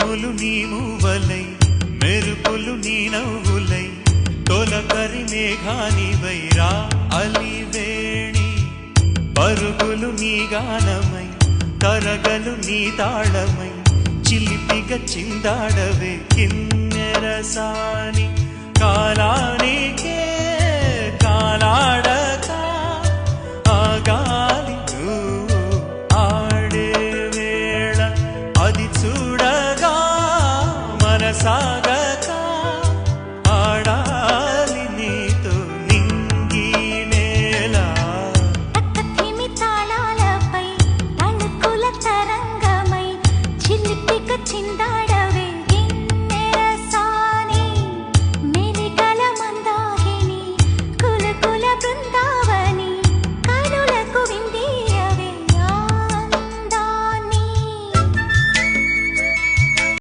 పులు నీ మూవలై మెరుపులు నీ నవ్వులై తొలకరి మేఘానివైరా అలివేణి పరుగులు నీ గానమై తరగలు నీ తాళమై చిలిపిగ చిందాడవే కిన్నెరసాని కాలానికే కాలాడక ఆగాలి ఆడే వేళ అది చూడగా మనసాగ